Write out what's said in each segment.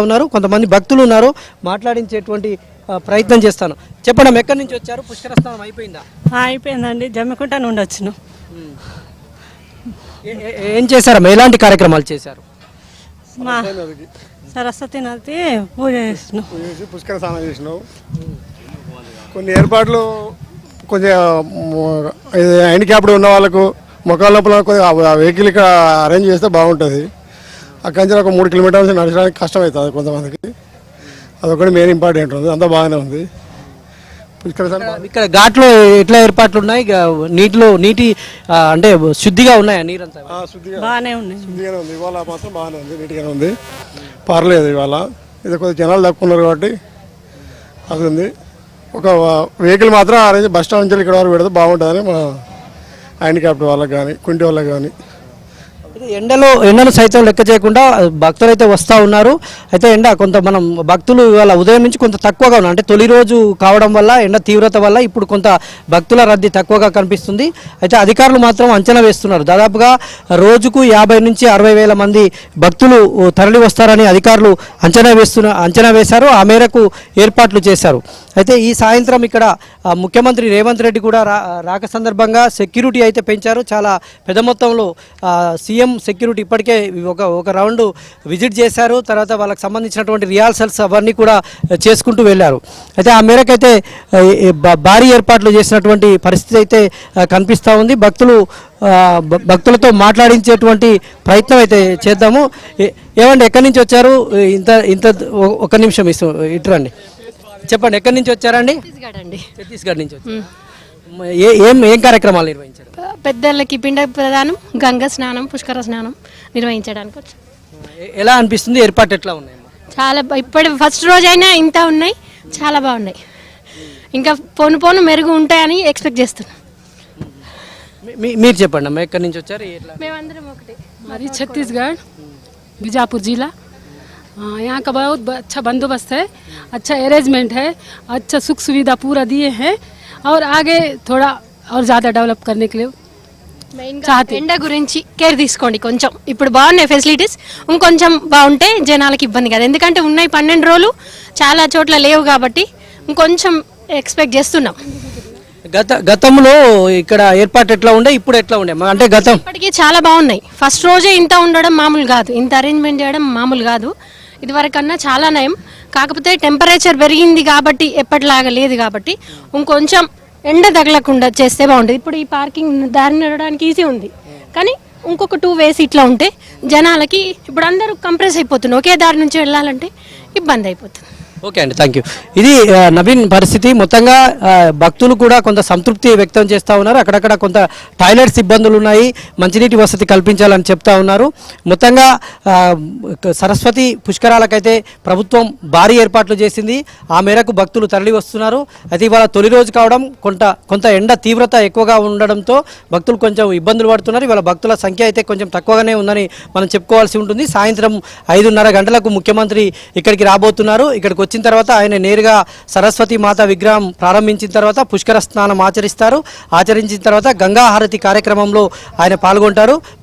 ఉన్నారు, కొంతమంది భక్తులు ఉన్నారు, మాట్లాడించేటువంటి ప్రయత్నం చేస్తాను. చెప్పండి, ఎక్కడి నుంచి వచ్చారు? పుష్కర స్నానం అయిపోయిందా? అయిపోయిందండి, జమ్మికుంట నుండి వచ్చాను. ఏం చేశారు? ఎలాంటి కార్యక్రమాలు చేశారు? మా సరస్వతి నది పూజ చేసినాం, పుష్కర స్నానం చేసినావు. కొన్ని ఏర్పాట్లు కొంచెం హ్యాండిక్యాప్డ్ ఉన్న వాళ్ళకు మొక్కల లోపల వెహికల్ ఇక్కడ అరేంజ్ చేస్తే బాగుంటుంది. అక్కడి నుంచి ఒక 3 కిలోమీటర్స్ నడచడానికి కష్టం అవుతుంది కొంతమందికి. అదొకటి మెయిన్ ఇంపార్టెంట్ ఉంది. అంతా బాగానే ఉంది. ఇక్కడ ఘాట్లో ఎట్లా ఏర్పాట్లు ఉన్నాయి? నీటి అంటే శుద్ధిగా ఉన్నాయా? నీరంతా బాగానే ఉన్నాయి, శుద్ధిగానే ఉంది. ఇవాళ మాత్రం బాగానే ఉంది, నీట్గానే ఉంది, పర్లేదు. ఇవాళ ఇది కొద్దిగా జనాలు తక్కువ ఉన్నారు కాబట్టి అది ఉంది. ఒక వెహికల్ మాత్రం అరేంజ్ బస్ స్టాండ్ నుంచి ఇక్కడ వరకు పెడితే బాగుంటుందని మా హ్యాండిక్యాప్డ్ వాళ్ళకి కానీ కుంటి వాళ్ళకి కానీ. ఎండను సైతం లెక్క చేయకుండా భక్తులు అయితే వస్తూ ఉన్నారు. అయితే ఎండ కొంత మనం భక్తులు ఇవాళ ఉదయం నుంచి కొంత తక్కువగా ఉన్నారు. అంటే తొలి రోజు కావడం వల్ల ఎండ తీవ్రత వల్ల ఇప్పుడు కొంత భక్తుల రద్దీ తక్కువగా కనిపిస్తుంది. అయితే అధికారులు మాత్రం అంచనా వేస్తున్నారు, దాదాపుగా రోజుకు 50 నుంచి 60 వేల మంది భక్తులు తరలి వస్తారని అధికారులు అంచనా వేశారు. ఆ మేరకు ఏర్పాట్లు చేశారు. అయితే ఈ సాయంత్రం ఇక్కడ ముఖ్యమంత్రి రేవంత్ రెడ్డి కూడా రాక సందర్భంగా సెక్యూరిటీ అయితే పెంచారు. చాలా పెద్ద మొత్తంలో సీఎం సెక్యూరిటీ ఇప్పటికే ఒక రౌండ్ విజిట్ చేశారు. తర్వాత వాళ్ళకి సంబంధించినటువంటి రిహార్సల్స్ అవన్నీ కూడా చేసుకుంటూ వెళ్ళారు. అయితే ఆ మేరకు అయితే భారీ ఏర్పాట్లు చేసినటువంటి పరిస్థితి అయితే కనిపిస్తూ ఉంది. భక్తులతో మాట్లాడించేటువంటి ప్రయత్నం అయితే చేద్దాము. ఏమండి, ఎక్కడి నుంచి వచ్చారు? ఇంత ఒక నిమిషం ఇటురండి, చెప్పండి, ఎక్కడి నుంచి వచ్చారండి? ఛత్తీస్గఢ్ నుంచి వచ్చారు. ఏం కార్యక్రమాలు నిర్వహించారు? పెద్దలకి పిండ ప్రదానం, గంగా స్నానం, పుష్కర స్నానం నిర్వహించడానికి వచ్చాం. ఎలా అనిపిస్తుంది? ఏర్పాటు ఎట్లా ఉన్నాయి? చాలా ఇప్పుడు ఫస్ట్ రోజైనా ఇంత ఉన్నాయి, చాలా బాగున్నాయి. ఇంకా పోను మెరుగు ఉంటాయని ఎక్స్పెక్ట్ చేస్తున్నాం. మీరు చెప్పండి అమ్మా, ఎక్కడి నుంచి వచ్చారు? మేమందరం ఒకటి, हमारी छत्तीसगढ़ बीजापुर जिला। यहाँ का बहुत अच्छा बंदोबस्त है, अच्छा अरेंजमेंट है, अच्छा सुख सुविधा पूरा दिए हैं और आगे थोड़ा और ज़्यादा डेवलप करने के लिए ఎండ గురించి కేర్ తీసుకోండి కొంచెం. ఇప్పుడు బాగున్నాయి ఫెసిలిటీస్, ఇంకొంచెం బాగుంటే జనాలకి ఇబ్బంది కదా. ఎందుకంటే ఉన్నాయి 12 రోజులు, చాలా చోట్ల లేవు కాబట్టి ఇంకొంచెం ఎక్స్పెక్ట్ చేస్తున్నాం. గతంలో ఇక్కడ ఏర్పాటు ఎట్లా ఉండే, ఇప్పుడు ఎట్లా ఉండే? అంటే ఇప్పటికీ చాలా బాగున్నాయి. ఫస్ట్ రోజే ఇంత ఉండడం మామూలు కాదు, ఇంత అరేంజ్మెంట్ చేయడం మామూలు కాదు. ఇదివరకన్నా చాలా నయం. కాకపోతే టెంపరేచర్ పెరిగింది కాబట్టి, ఎప్పటిలాగా లేదు కాబట్టి ఇంకొంచెం ఎండ తగలకుండా చేస్తే బాగుంటుంది. ఇప్పుడు ఈ పార్కింగ్ దారి నడవడానికి ఈజీ ఉంది, కానీ ఇంకొక 2 వేస్ ఇట్లా ఉంటే జనాలకి ఇప్పుడు అందరూ కంప్రెస్ అయిపోతున్నారు. ఒకే దారి నుంచి వెళ్ళాలంటే ఇబ్బంది అయిపోతుంది. ఓకే అండి, థ్యాంక్ యూ. ఇది నవీన్ పరిస్థితి. మొత్తంగా భక్తులు కూడా కొంత సంతృప్తి వ్యక్తం చేస్తూ ఉన్నారు. అక్కడక్కడ కొంత టాయిలెట్స్ ఇబ్బందులు ఉన్నాయి, మంచినీటి వసతి కల్పించాలని చెప్తా ఉన్నారు. మొత్తంగా సరస్వతి పుష్కరాలకైతే ప్రభుత్వం భారీ ఏర్పాట్లు చేసింది. ఆ మేరకు భక్తులు తరలి వస్తున్నారు. అయితే ఇవాళ తొలి రోజు కావడం కొంత ఎండ తీవ్రత ఎక్కువగా ఉండడంతో భక్తులు కొంచెం ఇబ్బందులు పడుతున్నారు. ఇవాళ భక్తుల సంఖ్య అయితే కొంచెం తక్కువగానే ఉందని మనం చెప్పుకోవాల్సి ఉంటుంది. సాయంత్రం 5:30 గంటలకు ముఖ్యమంత్రి ఇక్కడికి రాబోతున్నారు. ఇక్కడికి వచ్చిన తర్వాత ఆయన నేరుగా సరస్వతి మాత విగ్రహం ప్రారంభించిన తర్వాత పుష్కర స్నానం ఆచరించిన తర్వాత గంగా హారతి కార్యక్రమంలో ఆయన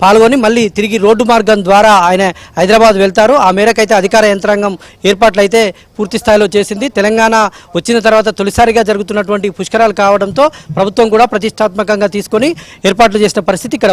పాల్గొని మళ్ళీ తిరిగి రోడ్డు మార్గం ద్వారా ఆయన హైదరాబాద్ వెళ్తారు. ఆ మేరకు అయితే అధికార యంత్రాంగం ఏర్పాట్లు అయితే పూర్తి స్థాయిలో చేసింది. తెలంగాణ వచ్చిన తర్వాత తొలిసారిగా జరుగుతున్నటువంటి పుష్కరాలు కావడంతో ప్రభుత్వం కూడా ప్రతిష్టాత్మకంగా తీసుకొని ఏర్పాట్లు చేసిన పరిస్థితి ఇక్కడ